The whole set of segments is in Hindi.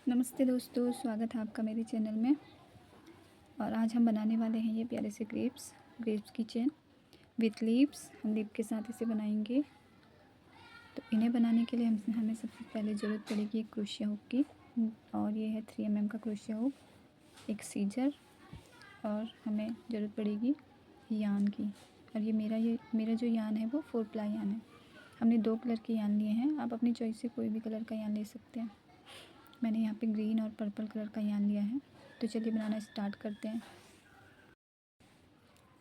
नमस्ते दोस्तों, स्वागत है आपका मेरे चैनल में। और आज हम बनाने वाले हैं ये प्यारे से ग्रेप्स की चेन विथ लीव्स। हम लीव के साथ इसे बनाएंगे। तो इन्हें बनाने के लिए हमें सबसे पहले ज़रूरत पड़ेगी एक क्रोशिया हुक की, और ये है 3 mm का क्रोशिया हुक, एक सीजर, और हमें ज़रूरत पड़ेगी यान की। और ये मेरा जो यान है वो 4 प्लाई यान है। हमने 2 कलर के यान लिए हैं, आप अपनी चॉइस से कोई भी कलर का यान ले सकते हैं। मैंने यहाँ पे ग्रीन और पर्पल कलर का यान लिया है। तो चलिए बनाना स्टार्ट करते हैं।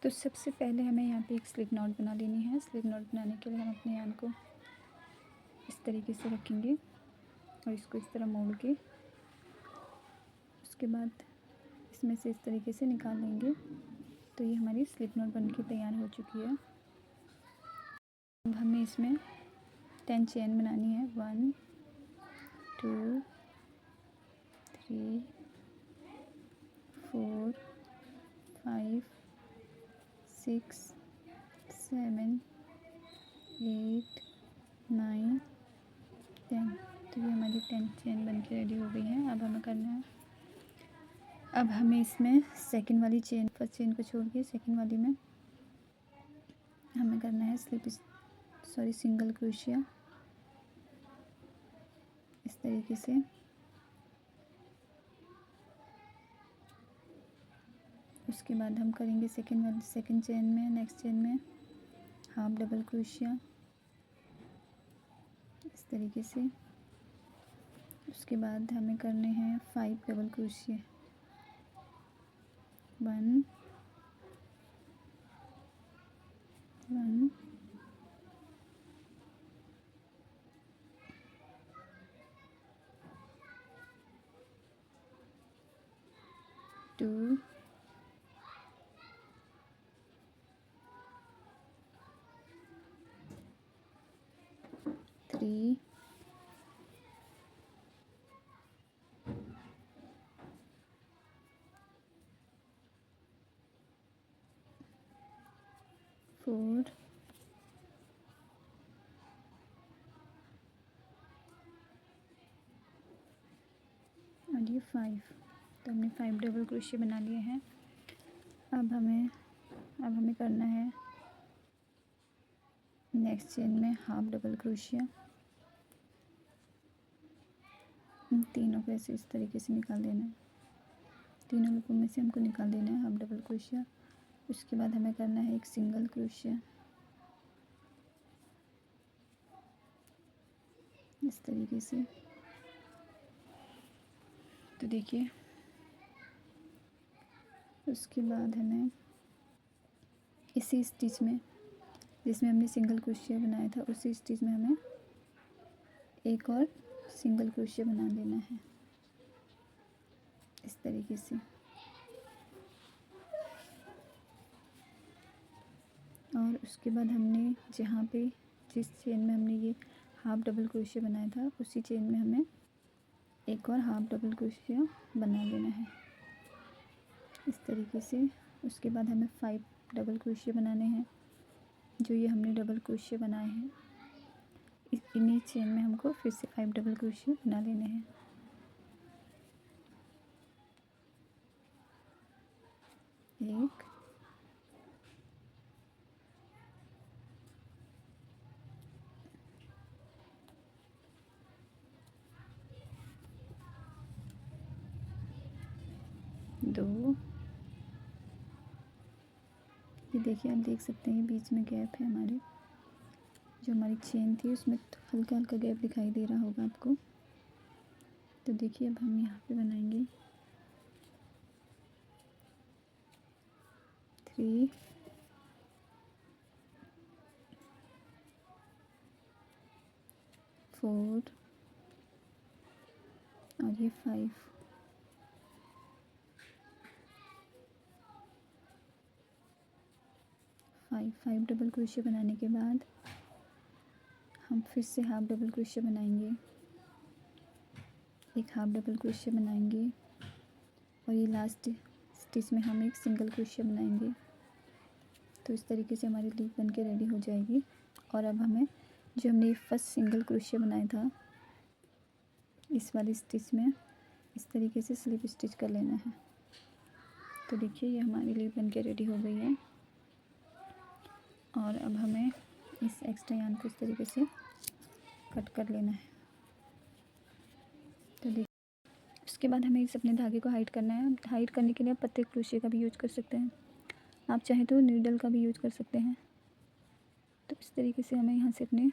तो सबसे पहले हमें यहाँ पे एक स्लिप नॉट बना लेनी है। स्लिप नॉट बनाने के लिए हम अपने यान को इस तरीके से रखेंगे और इसको इस तरह मोड़ के उसके बाद इसमें से इस तरीके से निकाल लेंगे। तो ये हमारी स्लिप नॉट बन के तैयार हो चुकी है। अब हमें इसमें 10 चेन बनानी है। 1 2 3 4 5 6 7 8 9 10। तो ये हमारी 10 चेन बन के रेडी हो गई है। अब हमें करना है, अब हमें इसमें सेकंड वाली चेन, फर्स्ट चेन को छोड़ के सेकंड वाली में हमें करना है सिंगल क्रोशिया इस तरीके से। उसके बाद हम करेंगे सेकंड चेन में, नेक्स्ट चेन में हाफ डबल क्रोशिया इस तरीके से। उसके बाद हमें करने हैं 5 डबल क्रोशिया। 1 1 2 3 4 और ये 5। तो हमने 5 डबल क्रोशिया बना लिए हैं। अब हमें करना है नेक्स्ट चेन में हाफ डबल क्रोशिया। इन तीनों को ऐसे इस तरीके से निकाल देना है। तीनों लूपों में से हमको निकाल देना है हाफ डबल क्रोशिया। उसके बाद हमें करना है एक सिंगल क्रोशिया इस तरीके से। तो देखिए, उसके बाद हमें इसी स्टिच में जिसमें हमने सिंगल क्रोशिया बनाया था, उसी स्टिच में हमें एक और सिंगल क्रोशिया बना लेना है इस तरीके से। और उसके बाद हमने जिस चेन में हमने ये हाफ डबल क्रोशिया बनाया था, उसी चेन में हमें एक और हाफ डबल क्रोशिया बना लेना है इस तरीके से। उसके बाद हमें 5 डबल क्रोशिया बनाने हैं। जो ये हमने डबल क्रोशिया बनाए हैं, इन्हीं चेन में हमको फिर से 5 डबल क्रोशिया बना लेने हैं। एक, दो, ये देखिए, आप देख सकते हैं बीच में गैप है हमारे, जो हमारी चेन थी उसमें हल्का हल्का गैप दिखाई दे रहा होगा आपको। तो देखिए, अब हम यहाँ पे बनाएंगे 3 4 और ये 5। 5 डबल क्रोशिया बनाने के बाद हम फिर से हाफ डबल क्रोशिया बनाएंगे, एक हाफ डबल क्रोशिया बनाएंगे, और ये लास्ट स्टिच में हम एक सिंगल क्रोशिया बनाएंगे। तो इस तरीके से हमारी लीफ बन के रेडी हो जाएगी। और अब हमें जो हमने फर्स्ट सिंगल क्रोशिया बनाया था इस वाली स्टिच में, इस तरीके से स्लिप स्टिच कर लेना है। तो देखिए ये हमारी लीफ बन के रेडी हो गई है। और अब हमें इस एक्स्ट्रा यार्न को इस तरीके से कट कर लेना है। तो देखिए उसके बाद हमें इस अपने धागे को हाइड करना है। हाइड करने के लिए आप पत्ते क्रोशिया का भी यूज कर सकते हैं, आप चाहे तो नीडल का भी यूज कर सकते हैं। तो इस तरीके से हमें यहाँ से अपने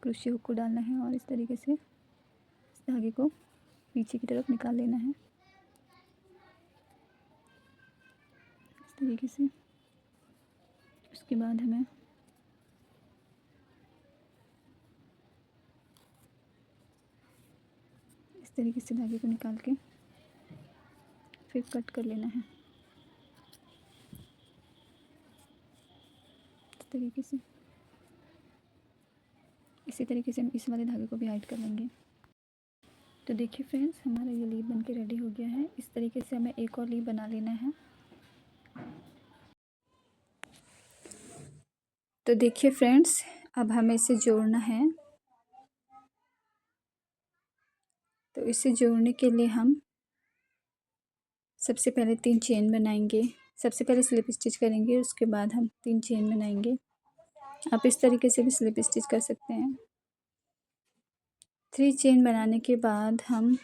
क्रोशिया हुक को डालना है और इस तरीके से इस धागे को पीछे की तरफ निकाल लेना है। इस तरीके से उसके बाद हमें इस तरीके से धागे को निकाल के फिर कट कर लेना है। इस तरीके से इसी तरीके से हम इस वाले धागे को भी हाइड कर लेंगे। तो देखिए फ्रेंड्स हमारा ये लीफ बन के रेडी हो गया है। इस तरीके से हमें एक और लीफ बना लेना है। तो देखिए फ्रेंड्स अब हमें इसे जोड़ना है। तो इसे जोड़ने के लिए हम सबसे पहले 3 चेन बनाएंगे। सबसे पहले स्लिप स्टिच करेंगे, उसके बाद हम 3 चेन बनाएंगे। आप इस तरीके से भी स्लिप स्टिच कर सकते हैं। 3 चेन बनाने के बाद हम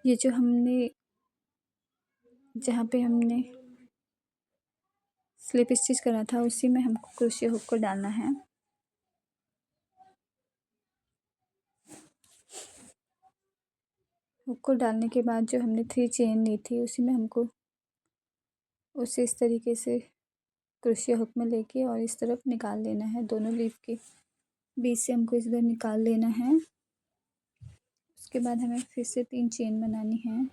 ये जो हमने जहाँ पे हमने स्लिप स्टिच करा था उसी में हमको क्रोशिया हुक को डालना है। हुक को डालने के बाद जो हमने 3 चेन ली थी उसी में हमको उसे इस तरीके से क्रोशिया हुक में लेके और इस तरफ निकाल लेना है। दोनों लीफ के बीच से हमको इधर निकाल लेना है। उसके बाद हमें फिर से 3 चेन बनानी है।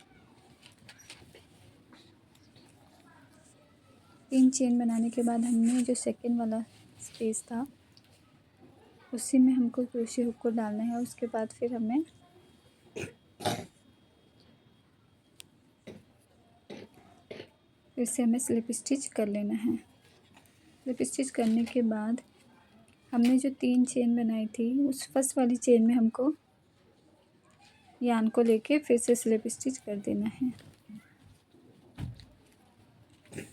3 चेन बनाने के बाद हमने जो सेकंड वाला स्पेस था उसी में हमको क्रोशिया हुक को डालना है। उसके बाद फिर हमें फिर से हमें स्लिप स्टिच कर लेना है। स्लिप स्टिच करने के बाद हमने जो 3 चेन बनाई थी उस फर्स्ट वाली चेन में हमको यार्न को लेके फिर से स्लिप स्टिच कर देना है।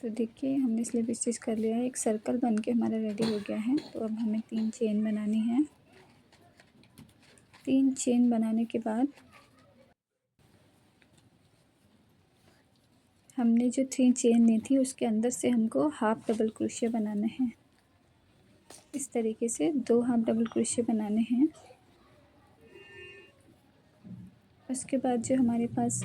तो देखिए हमने स्लिप स्टिच कर लिया है। एक सर्कल बन के हमारा रेडी हो गया है। तो अब हमें 3 चेन बनानी है। 3 चेन बनाने के बाद हमने जो 3 चेन ली थी उसके अंदर से हमको हाफ डबल क्रोशिया बनाना है। इस तरीके से 2 हाफ डबल क्रोशिया बनाने हैं। उसके बाद जो हमारे पास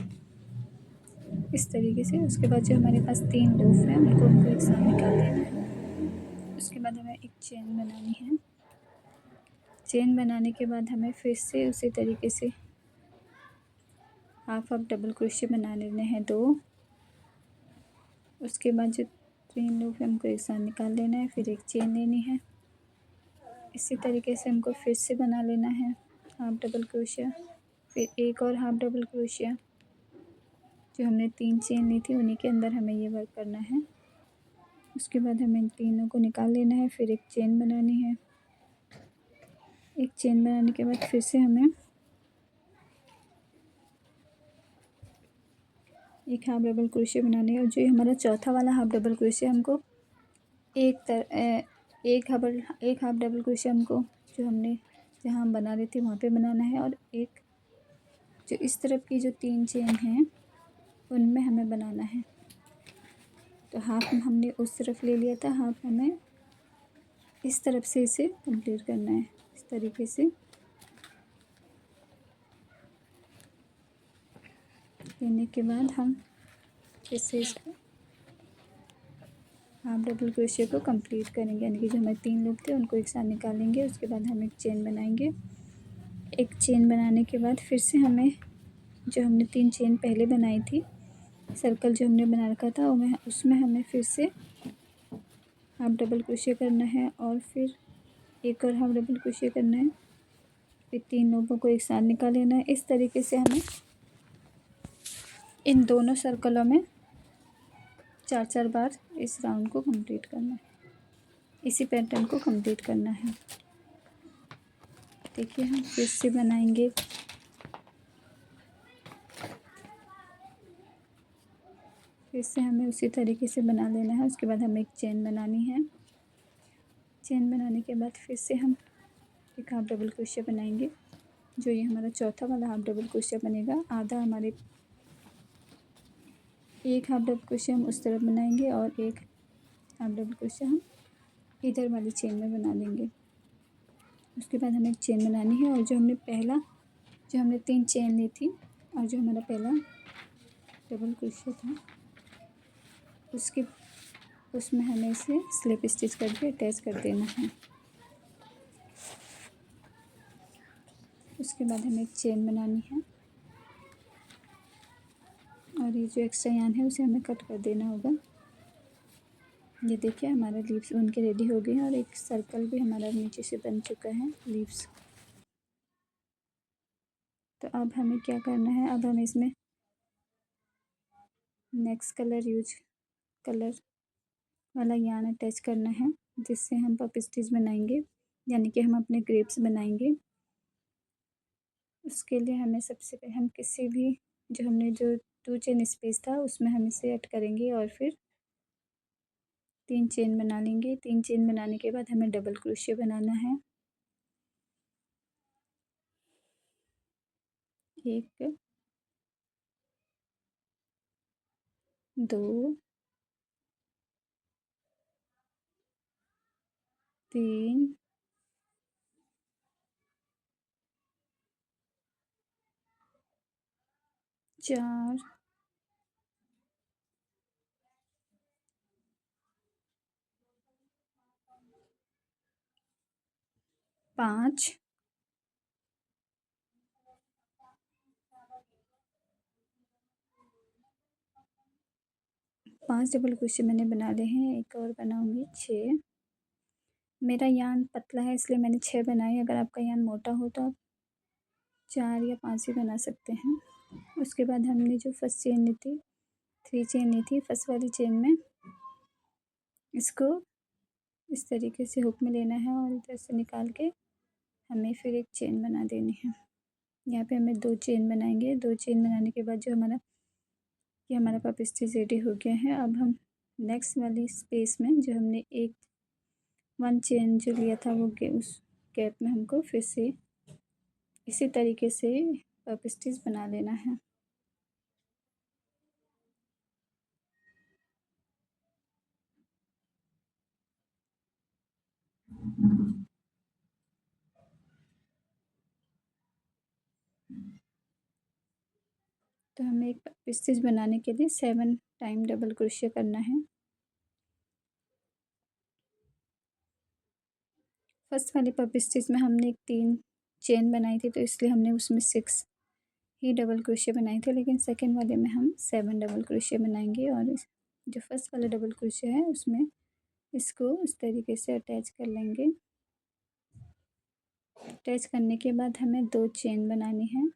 इस तरीके से उसके बाद जो हमारे पास 3 लूप हैं उनको हमको एक साथ निकाल देना है। उसके बाद हमें एक चेन बनानी है। चेन बनाने के बाद हमें फिर से उसी तरीके से हाफ डबल क्रोशिया बना लेने हैं 2। उसके बाद जो 3 लूप है हमको एक साथ निकाल लेना है। फिर एक चेन लेनी है। इसी तरीके से हमको फिर से बना लेना है हाफ डबल क्रोशिया, फिर एक और हाफ डबल क्रोशिया। जो हमने 3 चेन ली थी उन्हीं के अंदर हमें ये वर्क करना है। उसके बाद हमें इन तीनों को निकाल लेना है। फिर एक चेन बनानी है। एक चेन बनाने के बाद फिर से हमें एक हाफ डबल क्रोशिया बनानी है। और जो हमारा चौथा वाला हाफ डबल क्रोशिया हमको एक हाफ डबल क्रोशिया हमको जो हमने जहाँ हम बना रहे थे वहाँ पे बनाना है। और एक जो इस तरफ की जो 3 चेन हैं उनमें हमें बनाना है। तो हाफ हमने उस तरफ ले लिया था, हाफ हमें इस तरफ से इसे कंप्लीट करना है। इस तरीके से लेने के बाद हम फिर से इसको हाफ डबल क्रोशिया को कंप्लीट करेंगे। यानी कि जो हमारे 3 लूप थे उनको एक साथ निकालेंगे। उसके बाद हम एक चेन बनाएंगे। एक चेन बनाने के बाद फिर से हमें जो हमने 3 चेन पहले बनाई थी, सर्कल जो हमने बना रखा था उसमें हमें फिर से हाफ डबल क्रोशिया करना है और फिर एक और हाफ डबल क्रोशिया करना है। फिर 3 लूपों को एक साथ निकाल लेना है। इस तरीके से हमें इन दोनों सर्कलों में 4-4 बार इस राउंड को कंप्लीट करना है। इसी पैटर्न को कंप्लीट करना है। देखिए हम फिर से बनाएंगे फिर से हमें उसी तरीके से बना लेना है। उसके बाद हमें एक चेन बनानी है। चेन बनाने के बाद फिर से हम एक हाफ डबल क्रोशिया बनाएंगे। जो ये हमारा चौथा वाला हाफ डबल क्रोशिया बनेगा, आधा हमारे एक हाफ डबल क्रोशिया हम उस तरफ बनाएंगे और एक हाफ डबल क्रोशिया हम इधर वाली चेन में बना लेंगे। उसके बाद हमें एक चेन बनानी है और जो हमने 3 चेन ली थी और जो हमारा पहला डबल क्रोशिया था उसमें हमें इसे स्लिप स्टिच करके अटैच कर देना है। उसके बाद हमें एक चेन बनानी है और ये जो एक्स्ट्रा यार्न है उसे हमें कट कर देना होगा। ये देखिए हमारा लीव्स बन के रेडी हो गए हैं और एक सर्कल भी हमारा नीचे से बन चुका है लीव्स। तो अब हमें क्या करना है, अब हमें इसमें नेक्स्ट कलर वाला यार्न अटैच करना है जिससे हम पप स्टिच बनाएंगे, यानी कि हम अपने ग्रेप्स बनाएंगे। उसके लिए हमें सबसे पहले हम किसी भी जो हमने जो 2 चेन स्पेस था उसमें हम इसे ऐड करेंगे और फिर 3 चेन बना लेंगे। 3 चेन बनाने के बाद हमें डबल क्रोशिया बनाना है। 1 2 3 4 5 5 डबल क्रोशिया मैंने बना लिए हैं। एक और बनाऊंगी 6। मेरा यार्न पतला है इसलिए मैंने 6 बनाए। अगर आपका यार्न मोटा हो तो आप 4 या 5 ही बना सकते हैं। उसके बाद हमने जो फर्स्ट चेन ली थी, 3 चेन ली थी, फर्स्ट वाली चेन में इसको इस तरीके से हुक में लेना है और इधर से निकाल के हमें फिर एक चेन बना देनी है। यहाँ पे हमें 2 चेन बनाएंगे। 2 चेन बनाने के बाद जो हमारा पप स्टिच रेडी हो गया है। अब हम नेक्स्ट वाली स्पेस में जो हमने 1 चेन जो लिया था उस गैप में हमको फिर से इसी तरीके से पप स्टिच बना लेना है। तो हमें एक पप स्टिच बनाने के लिए 7 टाइम डबल क्रोशिया करना है। फर्स्ट वाली पप स्टिच में हमने 3 चेन बनाई थी तो इसलिए हमने उसमें 6 ही डबल क्रोशिया बनाए थे, लेकिन सेकेंड वाले में हम 7 डबल क्रोशिया बनाएंगे और जो फर्स्ट वाला डबल क्रोशिया है उसमें इसको इस तरीके से अटैच कर लेंगे। अटैच करने के बाद हमें 2 चेन बनानी है।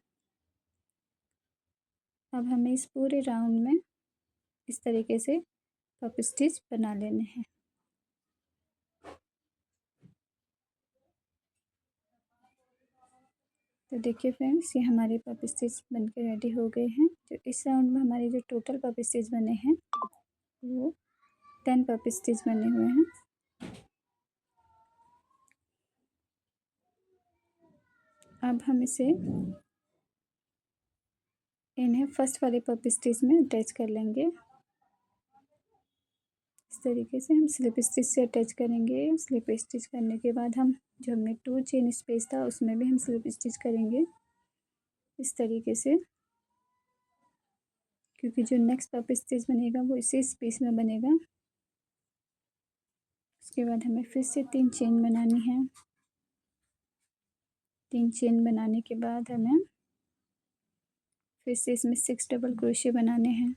अब हमें इस पूरे राउंड में इस तरीके से पप स्टिच बना लेने हैं। तो देखिए फ्रेंड्स, ये हमारे पप स्टिच बनके रेडी हो गए हैं। तो इस राउंड में हमारे जो टोटल पप स्टिच बने हैं वो 10 पप स्टिच बने हुए हैं। अब हम इन्हें फर्स्ट वाले पप स्टिच में अटैच कर लेंगे। इस तरीके से हम स्लिप स्टिच से अटैच करेंगे। स्लिप स्टिच करने के बाद हम जो हमने 2 चेन स्पेस था उसमें भी हम स्लिप स्टिच करेंगे इस तरीके से, क्योंकि जो नेक्स्ट पप स्टिच बनेगा वो इसी स्पेस में बनेगा। उसके बाद हमें फिर से 3 चेन बनानी है। 3 चेन बनाने के बाद हमें फिर से इसमें 6 डबल क्रोशिया बनाने हैं।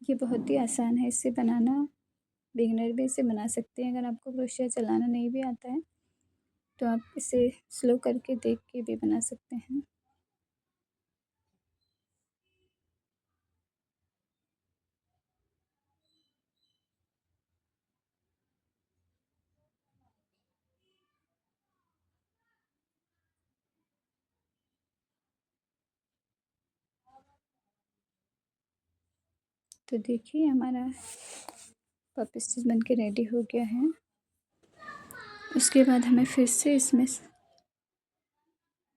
ये बहुत ही आसान है इसे बनाना, बिगिनर भी इसे बना सकते हैं। अगर आपको क्रोशिया चलाना नहीं भी आता है तो आप इसे स्लो करके देख के भी बना सकते हैं। तो देखिए हमारा पफ स्टिच बन के रेडी हो गया है। उसके बाद हमें फिर से इसमें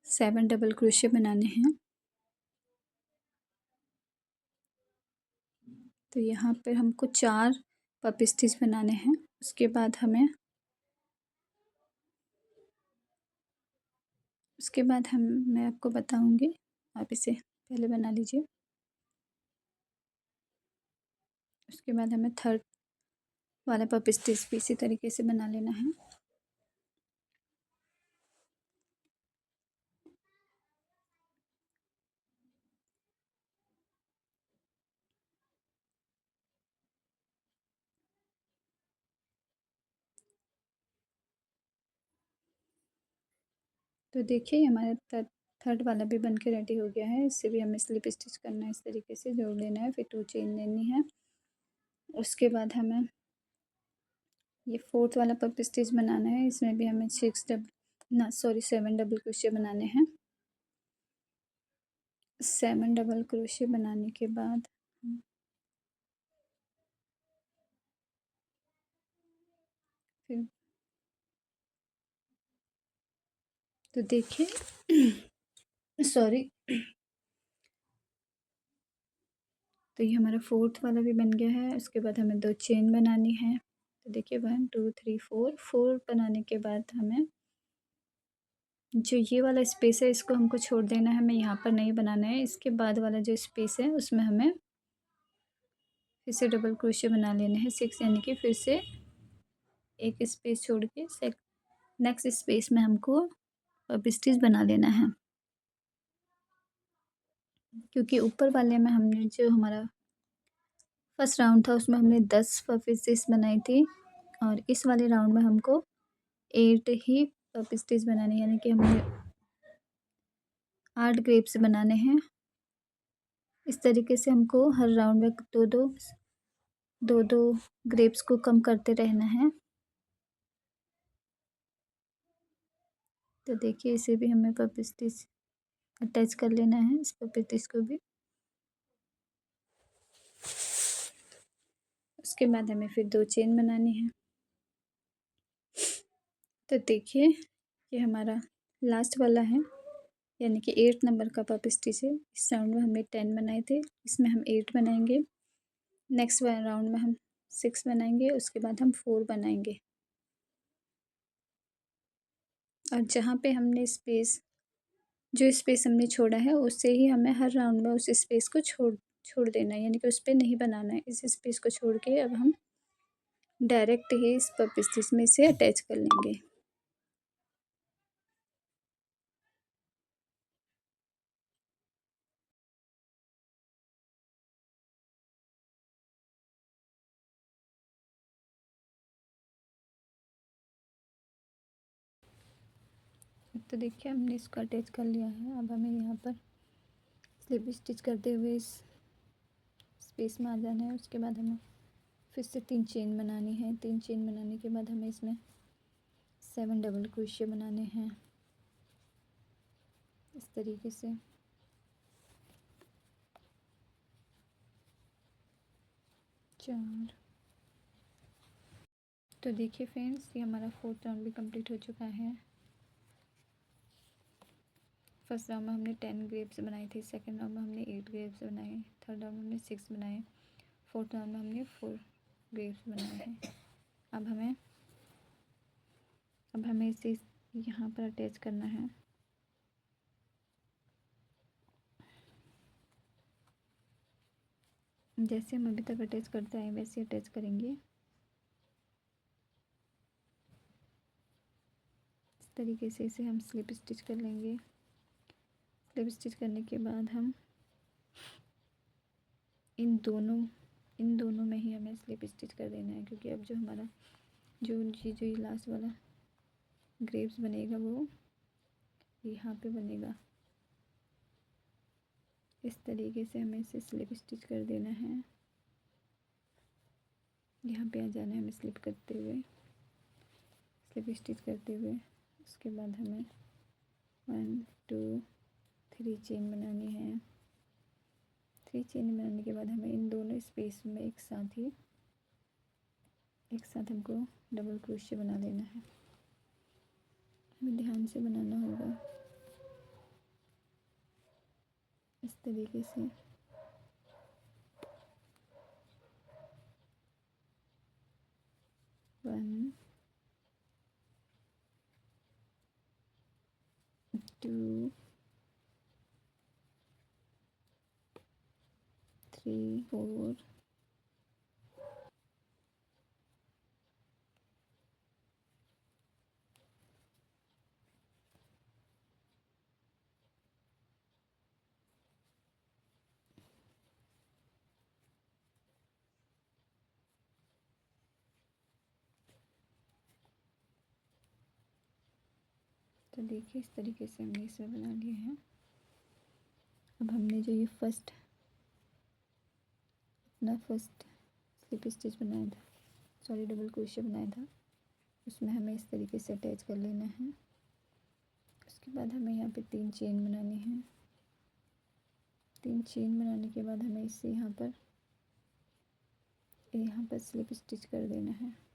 7 डबल क्रोशे बनाने हैं। तो यहाँ पर हमको 4 पफ स्टिच बनाने हैं। उसके बाद मैं आपको बताऊंगी, आप इसे पहले बना लीजिए। उसके बाद हमें थर्ड वाला पफ स्टिच भी इसी तरीके से बना लेना है। तो देखिए हमारा थर्ड वाला भी बन के रेडी हो गया है। इससे भी हमें स्लिप स्टिच करना है, इस तरीके से जोड़ लेना है, फिर 2 चेन लेनी है। उसके बाद हमें ये फोर्थ वाला पफ स्टिच बनाना है। इसमें भी हमें 7 डबल क्रोशे बनाने हैं। 7 डबल क्रोशे बनाने के बाद फिर तो देखिए सॉरी, तो ये हमारा फोर्थ वाला भी बन गया है। उसके बाद हमें 2 चेन बनानी है। तो देखिए 1 2 3 4 बनाने के बाद हमें जो ये वाला स्पेस है इसको हमको छोड़ देना है, हमें यहाँ पर नहीं बनाना है। इसके बाद वाला जो स्पेस है उसमें हमें फिर से डबल क्रोशे बना लेने हैं 6, यानी कि फिर से एक स्पेस छोड़ के नेक्स्ट स्पेस में हमको पफ स्टिच बना लेना है। क्योंकि ऊपर वाले में हमने जो हमारा फर्स्ट राउंड था उसमें हमने 10 पफ स्टिच बनाई थी, और इस वाले राउंड में हमको 8 ही पफ स्टिच बनाने, यानी कि हमें 8 ग्रेप्स बनाने हैं। इस तरीके से हमको हर राउंड में दो दो ग्रेप्स को कम करते रहना है। तो देखिए इसे भी हमें पफ स्टिच अटैच कर लेना है, इस पफ स्टिच को भी। उसके बाद हमें फिर 2 चेन बनानी है। तो देखिए ये हमारा लास्ट वाला है, यानी कि 8 नंबर का पफ स्टिच है। इस राउंड में हमने 10 बनाए थे, इसमें हम 8 बनाएंगे। नेक्स्ट राउंड में हम 6 बनाएंगे, उसके बाद हम 4 बनाएंगे। और जहाँ पे हमने जो स्पेस हमने छोड़ा है उससे ही हमें हर राउंड में उस स्पेस को छोड़ देना है, यानी कि उस पर नहीं बनाना है। इस स्पेस को छोड़ के अब हम डायरेक्ट ही इस पफ स्टिच में से अटैच कर लेंगे। तो देखिए हमने इसको अटैच कर लिया है। अब हमें यहाँ पर स्लिप स्टिच करते हुए इस स्पेस में आ जाना है। उसके बाद हमें फिर से 3 चेन बनानी है। 3 चेन बनाने के बाद हमें इसमें 7 डबल क्रोशिया बनाने हैं, इस तरीके से। चार। तो देखिए फ्रेंड्स ये हमारा फोर्थ राउंड भी कंप्लीट हो चुका है। फर्स्ट राउंड में हमने 10 ग्रेप्स बनाई थी, सेकंड राउंड में हमने 8 ग्रेप्स बनाए, थर्ड राउंड में हमने 6 बनाए, फोर्थ राउंड में हमने 4 ग्रेप्स बनाए हैं। अब हमें इसे यहाँ पर अटैच करना है। जैसे हम अभी तक अटैच करते आए वैसे अटैच करेंगे। इस तरीके से इसे हम स्लिप स्टिच कर लेंगे। स्लिप स्टिच करने के बाद हम इन दोनों में ही हमें स्लिप स्टिच कर देना है, क्योंकि अब जो हमारा जो ये लास्ट वाला ग्रेप्स बनेगा वो यहाँ पे बनेगा। इस तरीके से हमें इसे स्लिप स्टिच कर देना है। यहाँ पे आ जाना है हमें स्लिप स्टिच करते हुए। उसके बाद हमें 1 2 3 चेन बनानी है। 3 चेन बनाने के बाद हमें इन दोनों स्पेस में एक साथ हमको डबल क्रोशिया बना लेना है। हमें ध्यान से बनाना होगा इस तरीके से। 1 2 3 4 तो देखिए इस तरीके से हमने इसे बना लिया है। अब हमने जो ये फर्स्ट स्लिप स्टिच बनाया था, सॉरी डबल क्रोशिया बनाया था, उसमें हमें इस तरीके से अटैच कर लेना है। उसके बाद हमें यहाँ पे 3 चेन बनानी है। 3 चेन बनाने के बाद हमें इसे यहाँ पर स्लिप स्टिच कर देना है।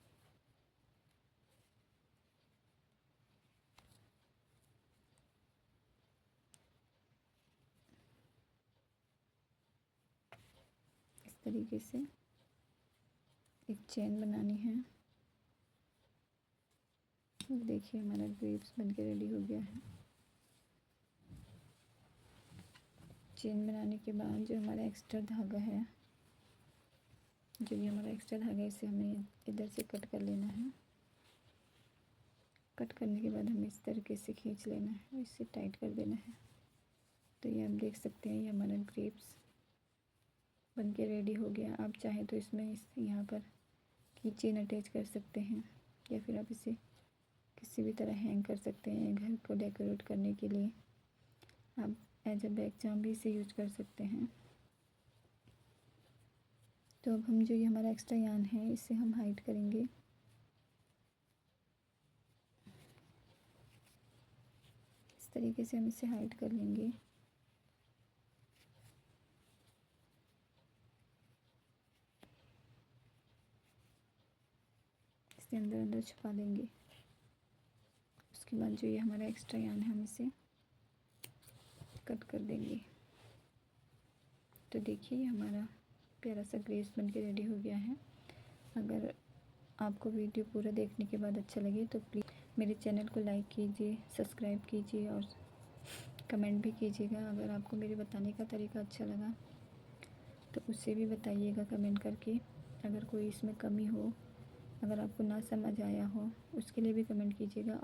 इस तरीके से एक चेन बनानी है। देखिए हमारा ग्रेप्स बनके रेडी हो गया है। चेन बनाने के बाद जो हमारा एक्स्ट्रा धागा है, इसे हमें इधर से कट कर लेना है। कट करने के बाद हमें इस तरीके से खींच लेना है और इसे टाइट कर देना है। तो ये आप देख सकते हैं, ये हमारा ग्रेप्स बनके रेडी हो गया। आप चाहें तो इसमें यहाँ पर की चेन अटैच कर सकते हैं, या फिर आप इसे किसी भी तरह हैंग कर सकते हैं। घर को डेकोरेट करने के लिए आप एज अ बैग चाम भी इसे यूज कर सकते हैं। तो अब हम जो ये हमारा एक्स्ट्रा यार्न है, इसे हम हाइड करेंगे। इस तरीके से हम इसे हाइड कर लेंगे। इसके अंदर छुपा देंगे। उसके बाद जो ये हमारा एक्स्ट्रा यार्न है, हम इसे कट कर देंगे। तो देखिए हमारा प्यारा सा ग्रेप्स बनके रेडी हो गया है। अगर आपको वीडियो पूरा देखने के बाद अच्छा लगे तो प्लीज़ मेरे चैनल को लाइक कीजिए, सब्सक्राइब कीजिए और कमेंट भी कीजिएगा। अगर आपको मेरे बताने का तरीका अच्छा लगा तो उसे भी बताइएगा कमेंट करके। अगर कोई इसमें कमी हो, अगर आपको ना समझ आया हो, उसके लिए भी कमेंट कीजिएगा।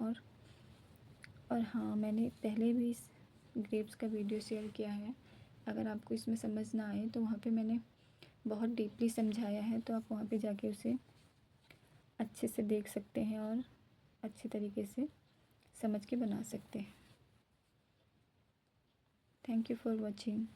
और हाँ, मैंने पहले भी इस ग्रेप्स का वीडियो शेयर किया है। अगर आपको इसमें समझ ना आए तो वहाँ पे मैंने बहुत डीपली समझाया है, तो आप वहाँ पे जाके उसे अच्छे से देख सकते हैं और अच्छे तरीके से समझ के बना सकते हैं। Thank you for watching.